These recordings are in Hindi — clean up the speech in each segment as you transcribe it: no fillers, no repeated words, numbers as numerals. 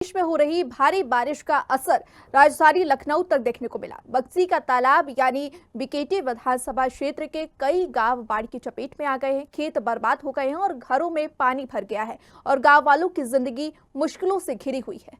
प्रदेश में हो रही भारी बारिश का असर राजधानी लखनऊ तक देखने को मिला। बक्सी का तालाब यानी बीकेटी विधानसभा क्षेत्र के कई गांव बाढ़ की चपेट में आ गए हैं। खेत बर्बाद हो गए हैं और घरों में पानी भर गया है और गांव वालों की जिंदगी मुश्किलों से घिरी हुई है।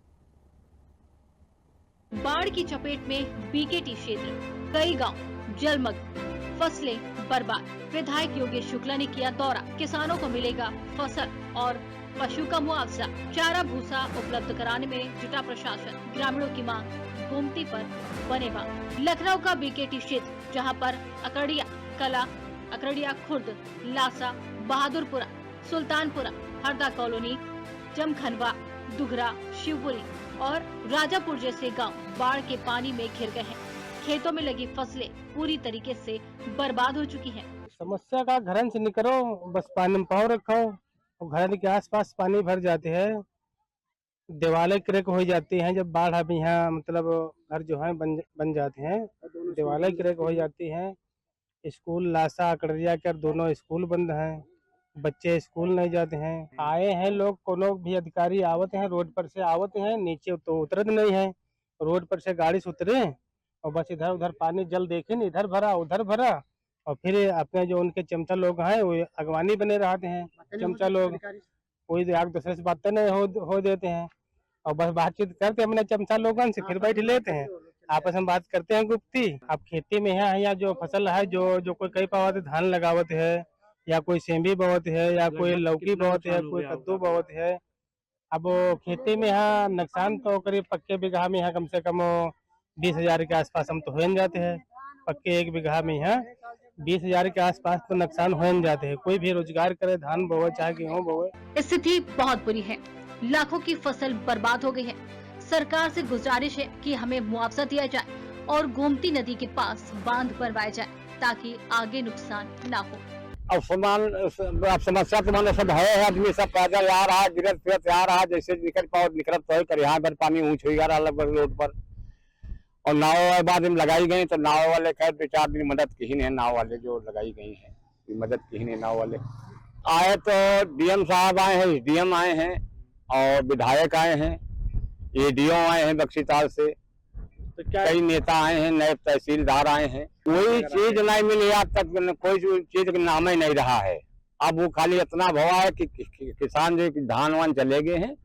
बाढ़ की चपेट में बीकेटी क्षेत्र, कई गांव जलमग्न, फसलें बर्बाद। विधायक योगेश शुक्ला ने किया दौरा। किसानों को मिलेगा फसल और पशु का मुआवजा। चारा भूसा उपलब्ध कराने में जुटा प्रशासन। ग्रामीणों की मांग गोमती पर बने बांध। लखनऊ का बीकेटी क्षेत्र, जहां पर अकड़िया कला, अकड़िया खुर्द, लासा, बहादुरपुरा, सुल्तानपुरा, हरदा कॉलोनी, जमखनवा, दुघरा, शिवपुरी और राजापुर जैसे गांव बाढ़ के पानी में घिर गए हैं। खेतों में लगी फसलें पूरी तरीके से बर्बाद हो चुकी हैं। समस्या का घरन से निकलो, बस पानी में पाँव रखो और घर के आसपास पानी भर जाते हैं। दीवारें क्रैक हो जाती हैं जब बाढ़ अभी यहाँ मतलब घर जो है बन जाते हैं। दीवारें क्रैक हो जाती हैं। स्कूल लासा अकड़िया कर दोनों स्कूल बंद हैं। बच्चे स्कूल नहीं जाते हैं। आए हैं लोग, कोनो भी अधिकारी आवत हैं, रोड पर से आवत हैं, नीचे तो उतरत नहीं है। रोड पर से गाड़ी से उतरे और बस इधर उधर पानी जल देखे न, इधर भरा उधर भरा और फिर अपने जो उनके चमचा लोग हैं वो अगवानी बने रहते हैं। चमचा लोग कोई आग दूसरे से बातें नहीं हो देते हैं और बस बातचीत करते हैं अपने चमचा लोगों से, फिर बैठ लेते हैं, आपस में बात करते हैं गुप्ती। अब खेती में है या जो फसल है जो कोई कई पावत धान लगावत है या कोई सेंबी बोवत है या कोई लौकी बोवत है, कोई कद्दू बोवत है। अब खेती में यहाँ नुकसान तो करीब पक्के बीघा में यहाँ कम से कम 20,000 के आसपास हम तो हो जाते हैं। पक्के एक बीघा में यहाँ 20,000 के आसपास तो नुकसान हो जाते हैं। कोई भी रोजगार करे, धान बोवे चाहे गेहूँ बोवे। स्थिति बहुत बुरी है। लाखों की फसल बर्बाद हो गई है। सरकार से गुजारिश है कि हमें मुआवजा दिया जाए और गोमती नदी के पास बांध बनवाया जाए ताकि आगे नुकसान न हो। अब समस्या तो मानो सब है, आदमी सब पैदल आ रहा है, गिरत फिरत आ रहा है, जैसे निकल पाओ निकलत तो है कर। यहाँ पर पानी ऊँच हो गया लगभग रोड पर और नाव बाद में लगाई गई तो नाव वाले खैर 2-4 दिन मदद की ही नहीं। नाव वाले जो लगाई गई है मदद की ही नहीं। नाव वाले आए तो डीएम साहब आए हैं, एसडीएम आए हैं और विधायक आए हैं, एडीओ आए हैं बक्सीताल से, तो कई नेता आए हैं, नए तहसीलदार आए हैं। कोई चीज नहीं मिली आज तक, कोई चीज का नाम ही नहीं रहा है। अब वो खाली इतना भवा है कि किसान जो धान वान चले गए हैं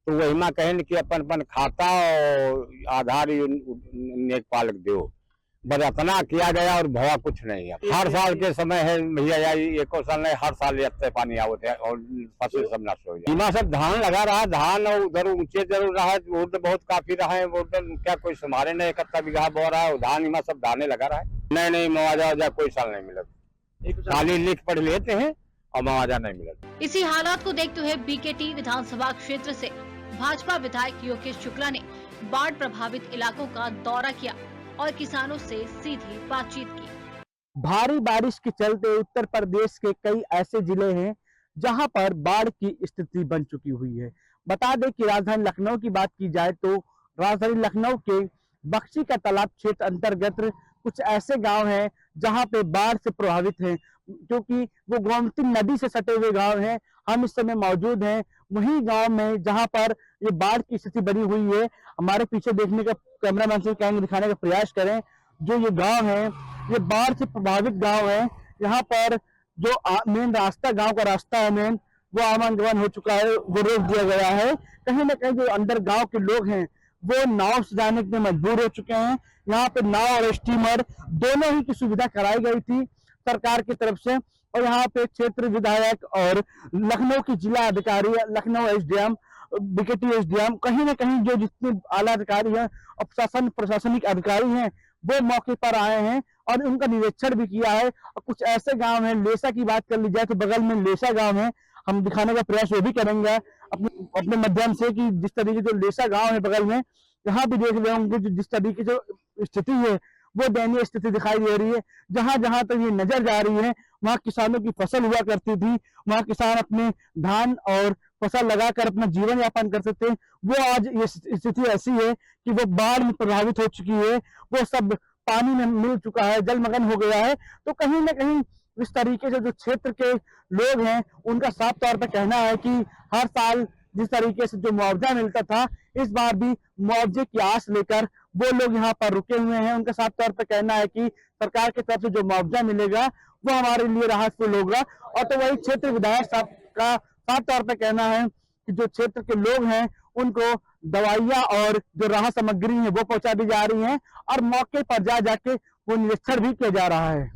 तो वही माँ कहें कि अपन अपन खाता और आधार नेक पालक दो, बस इतना किया गया और भवा कुछ नहीं है। हर साल के समय है भैया, एको साल नहीं, हर साल इतने पानी आवत है और फसल सब नष्ट हो जाए। बीमा सब धान लगा रहा है, धान और उधर ऊंचे जरूर रहा है, वो तो बहुत काफी रहा है। वो क्या कोई संभाले नहीं, 71 बीघा बो रहा है धान, इमा सब धाने लगा रहा है। नहीं मुआवजा कोई साल नहीं मिला, खाली लिख पढ़ लेते हैं और मुआवजा नहीं मिला। इसी हालात को देखते हुए बीकेटी विधानसभा क्षेत्र से भाजपा विधायक योगेश शुक्ला ने बाढ़ प्रभावित इलाकों का दौरा किया और किसानों से सीधी बातचीत की। भारी बारिश के चलते उत्तर प्रदेश के कई ऐसे जिले हैं जहां पर बाढ़ की स्थिति बन चुकी हुई है। बता दें कि राजधानी लखनऊ की बात की जाए तो राजधानी लखनऊ के बक्सी का तालाब क्षेत्र अंतर्गत कुछ ऐसे गांव हैं जहां पे बाढ़ से प्रभावित हैं, क्योंकि वो गोमती नदी से सटे हुए गांव हैं। हम इस समय मौजूद हैं वही गांव में जहां पर ये बाढ़ की स्थिति बनी हुई है। हमारे पीछे देखने का कैमरामैन से कहेंगे दिखाने का प्रयास करें। जो ये गांव है ये बाढ़ से प्रभावित गांव है। यहाँ पर जो मेन रास्ता, गांव का रास्ता है मेन, वो आवागमन गमन हो चुका है, वो रोक दिया गया है। कहीं ना कहीं जो अंदर गांव के लोग हैं वो नाव से जाने के लिए मजबूर हो चुके हैं। यहाँ पे नाव और स्टीमर दोनों ही की सुविधा कराई गई थी सरकार की तरफ से और यहाँ पे क्षेत्र विधायक और लखनऊ की जिला अधिकारी, लखनऊ एसडीएम, बीकेटी एसडीएम, कहीं ना कहीं जो जितने आला अधिकारी हैं और प्रशासनिक अधिकारी हैं वो मौके पर आए हैं और उनका निरीक्षण भी किया है। और कुछ ऐसे गांव हैं, लेसा की बात कर ली जाए तो बगल में लेसा गांव है, हम दिखाने का प्रयास वो भी करेंगे अपने माध्यम से कि जिस तरीके जो लेसा गांव है बगल में, यहाँ भी देख रहे होंगे जिस तरीके जो स्थिति है वो दयनीय स्थिति दिखाई दे रही है। जहां जहां तक ये नजर जा रही है वहां किसानों की फसल हुआ करती थी, वहां किसान अपने धान और फसल लगाकर अपना जीवन यापन करते थे। वो आज ये स्थिति ऐसी है कि वो बाढ़ में प्रभावित हो चुकी है, वो सब पानी में मिल चुका है, जलमग्न हो गया है। तो कहीं ना कहीं इस तरीके से जो क्षेत्र के लोग हैं उनका साफ तौर पर कहना है कि हर साल जिस तरीके से जो मुआवजा मिलता था, इस बार भी मुआवजे की आस लेकर वो लोग यहाँ पर रुके हुए हैं। उनका साफ तौर पर कहना है कि सरकार की तरफ से जो मुआवजा मिलेगा वो हमारे लिए राहतफुल होगा। और तो वही क्षेत्र विधायक साहब का साफ तौर पर कहना है कि जो क्षेत्र के लोग हैं उनको दवाइयां और जो राहत सामग्री है वो पहुंचा दी जा रही है और मौके पर जाके वो निरीक्षण भी किया जा रहा है।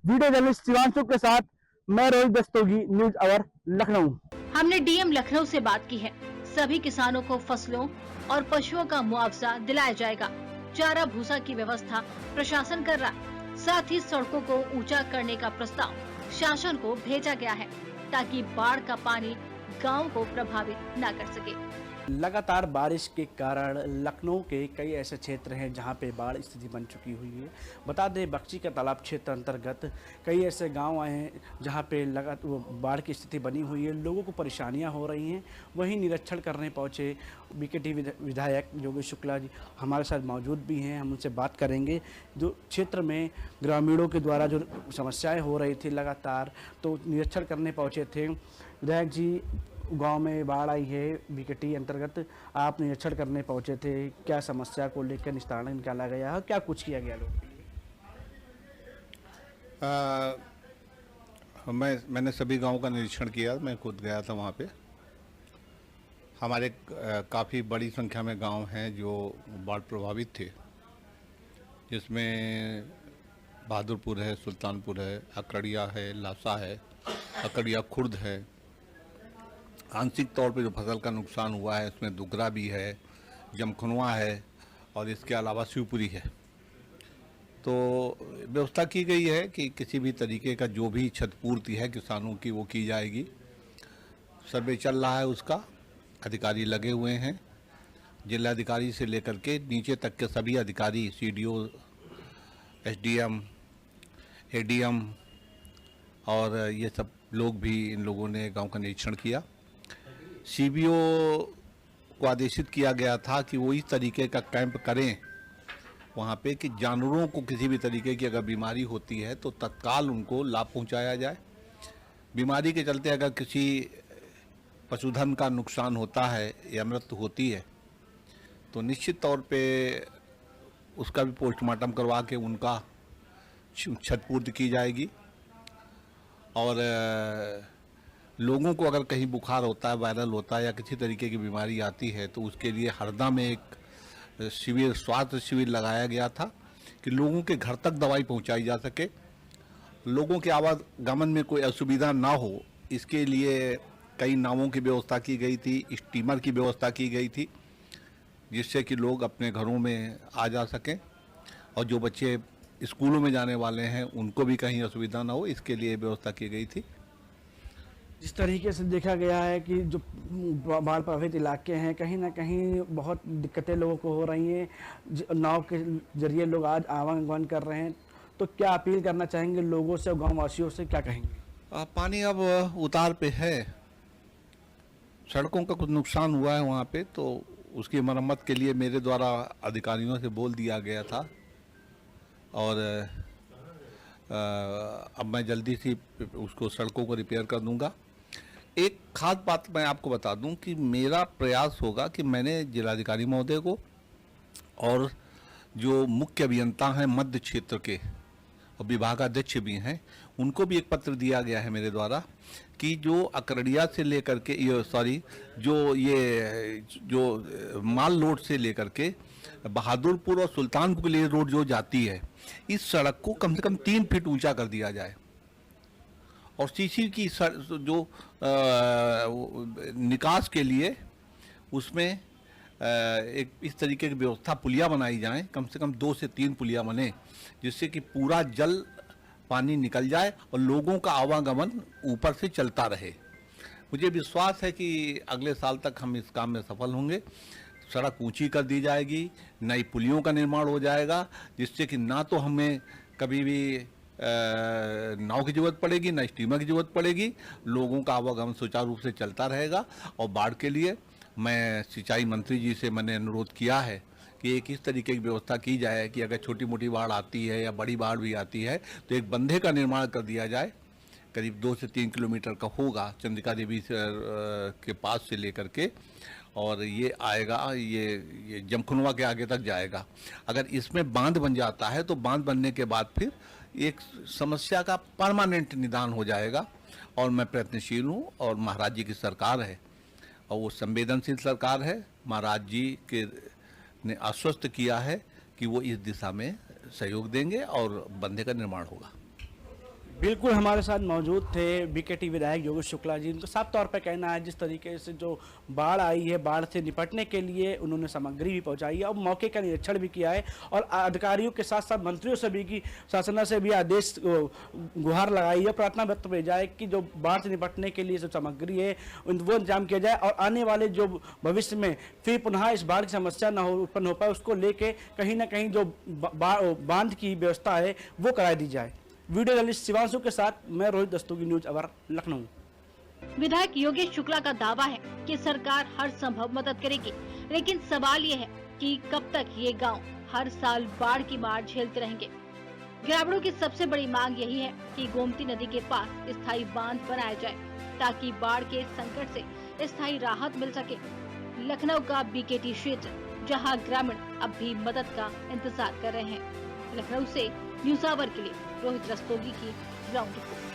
वीडियो जर्नलिस्ट शिवांशु के साथ मैं रोहित दस्तोगी, न्यूज आवर लखनऊ। हमने डीएम लखनऊ से बात की है। सभी किसानों को फसलों और पशुओं का मुआवजा दिलाया जाएगा। चारा भूसा की व्यवस्था प्रशासन कर रहा है। साथ ही सड़कों को ऊंचा करने का प्रस्ताव शासन को भेजा गया है ताकि बाढ़ का पानी गांव को प्रभावित न कर सके। लगातार बारिश के कारण लखनऊ के कई ऐसे क्षेत्र हैं जहां पे बाढ़ स्थिति बन चुकी हुई है। बता दें, बक्सी का तालाब क्षेत्र अंतर्गत कई ऐसे गांव आए हैं जहां पे बाढ़ की स्थिति बनी हुई है। लोगों को परेशानियां हो रही हैं। वहीं निरीक्षण करने पहुंचे बीकेटी विधायक योगेश शुक्ला जी हमारे साथ मौजूद भी हैं। हम उनसे बात करेंगे जो क्षेत्र में ग्रामीणों के द्वारा जो समस्याएँ हो रही थी लगातार, तो निरीक्षण करने पहुँचे थे। विधायक जी, गांव में बाढ़ आई है, बीकेटी अंतर्गत आप निरीक्षण करने पहुंचे थे। क्या समस्या को लेकर निस्तारण निकाला गया है, क्या कुछ किया गया लोगों के लिए? मैंने सभी गांवों का निरीक्षण किया। मैं खुद गया था वहां पे। हमारे काफ़ी बड़ी संख्या में गांव हैं जो बाढ़ प्रभावित थे, जिसमें बहादुरपुर है, सुल्तानपुर है, अकड़िया है, लासा है, अकड़िया खुर्द है। आंशिक तौर पे जो फसल का नुकसान हुआ है उसमें दुगरा भी है, जमखुनवा है और इसके अलावा शिवपुरी है। तो व्यवस्था की गई है कि किसी भी तरीके का जो भी क्षतिपूर्ति है किसानों की वो की जाएगी। सर्वे चल रहा है, उसका अधिकारी लगे हुए हैं। जिलाधिकारी से लेकर के नीचे तक के सभी अधिकारी, सीडीओ, एसडीएम, एडीएम और ये सब लोग भी, इन लोगों ने गांव का निरीक्षण किया। सीबीओ को आदेशित किया गया था कि वो इस तरीके का कैंप करें वहाँ पे कि जानवरों को किसी भी तरीके की अगर बीमारी होती है तो तत्काल उनको लाभ पहुँचाया जाए। बीमारी के चलते अगर किसी पशुधन का नुकसान होता है या मृत्यु होती है तो निश्चित तौर पे उसका भी पोस्टमार्टम करवा के उनका क्षतिपूर्ति की जाएगी। और लोगों को अगर कहीं बुखार होता है, वायरल होता है या किसी तरीके की बीमारी आती है तो उसके लिए हरदा में एक शिविर, स्वास्थ्य शिविर लगाया गया था कि लोगों के घर तक दवाई पहुंचाई जा सके, लोगों के आवागमन में कोई असुविधा ना हो। इसके लिए कई नावों की व्यवस्था की गई थी, स्टीमर की व्यवस्था की गई थी, जिससे कि लोग अपने घरों में आ जा सकें और जो बच्चे स्कूलों में जाने वाले हैं उनको भी कहीं असुविधा ना हो, इसके लिए व्यवस्था की गई थी। जिस तरीके से देखा गया है कि जो बाढ़ प्रभावित इलाके हैं कहीं ना कहीं बहुत दिक्कतें लोगों को हो रही हैं। नाव के जरिए लोग आज आवागमन कर रहे हैं, तो क्या अपील करना चाहेंगे लोगों से और गाँव वासियों से, क्या कहेंगे? पानी अब उतार पे है, सड़कों का कुछ नुकसान हुआ है वहाँ पे, तो उसकी मरम्मत के लिए मेरे द्वारा अधिकारियों से बोल दिया गया था और अब मैं जल्दी से उसको सड़कों को रिपेयर कर दूंगा। एक खास बात मैं आपको बता दूं कि मेरा प्रयास होगा कि मैंने जिलाधिकारी महोदय को और जो मुख्य अभियंता हैं मध्य क्षेत्र के और विभागाध्यक्ष भी हैं उनको भी एक पत्र दिया गया है मेरे द्वारा कि जो अकड़िया से लेकर के जो माल रोड से लेकर के बहादुरपुर और सुल्तानपुर के लिए रोड जो जाती है, इस सड़क को कम से कम 3 फीट ऊंचा कर दिया जाए और सीसी की जो निकास के लिए उसमें एक इस तरीके की व्यवस्था, पुलिया बनाई जाए, कम से कम 2 से 3 पुलिया बने, जिससे कि पूरा जल पानी निकल जाए और लोगों का आवागमन ऊपर से चलता रहे। मुझे विश्वास है कि अगले साल तक हम इस काम में सफल होंगे। सड़क ऊंची कर दी जाएगी, नई पुलियों का निर्माण हो जाएगा, जिससे कि ना तो हमें कभी भी नाव की जरूरत पड़ेगी, ना स्टीमर की जरूरत पड़ेगी, लोगों का आवागमन सुचारू रूप से चलता रहेगा। और बाढ़ के लिए मैं सिंचाई मंत्री जी से मैंने अनुरोध किया है कि एक इस तरीके की व्यवस्था की जाए कि अगर छोटी मोटी बाढ़ आती है या बड़ी बाढ़ भी आती है तो एक बंधे का निर्माण कर दिया जाए, करीब 2 से 3 किलोमीटर का होगा, चंद्रिका देवी के पास से लेकर के, और ये आएगा, ये जमखुनवा के आगे तक जाएगा। अगर इसमें बांध बन जाता है तो बांध बनने के बाद फिर एक समस्या का परमानेंट निदान हो जाएगा। और मैं प्रयत्नशील हूँ, और महाराज जी की सरकार है और वो संवेदनशील सरकार है। महाराज जी के ने आश्वस्त किया है कि वो इस दिशा में सहयोग देंगे और बंधे का निर्माण होगा। बिल्कुल हमारे साथ मौजूद थे बीकेटी विधायक योगेश शुक्ला जी। उनका साफ तौर पर कहना है जिस तरीके से जो बाढ़ आई है, बाढ़ से निपटने के लिए उन्होंने सामग्री भी पहुंचाई है और मौके का निरीक्षण भी किया है, और अधिकारियों के साथ साथ मंत्रियों से भी की शासन से भी आदेश गुहार लगाई है, प्रार्थना व्यक्त भेजा है कि जो बाढ़ से निपटने के लिए जो सामग्री है वो इंतजाम किया जाए, और आने वाले जो भविष्य में फिर पुनः इस बाढ़ की समस्या न हो उत्पन्न हो पाए, उसको लेके कहीं ना कहीं जो बांध की व्यवस्था है वो करा दी जाए। वीडियो जर्नलिस्ट शिवांशु के साथ मैं रोहित दस्तूगी, न्यूज अवर, लखनऊ। विधायक योगेश शुक्ला का दावा है कि सरकार हर संभव मदद करेगी, लेकिन सवाल ये है कि कब तक ये गांव हर साल बाढ़ की मार झेलते रहेंगे। ग्रामीणों की सबसे बड़ी मांग यही है कि गोमती नदी के पास स्थायी बांध बनाया जाए, ताकि बाढ़ के संकट से स्थायी राहत मिल सके। लखनऊ का बीकेटी क्षेत्र, जहां ग्रामीण अब भी मदद का इंतजार कर रहे हैं। लखनऊ से न्यूज आवर के लिए रोहित रस्तोगी की ग्राउंड रिपोर्ट।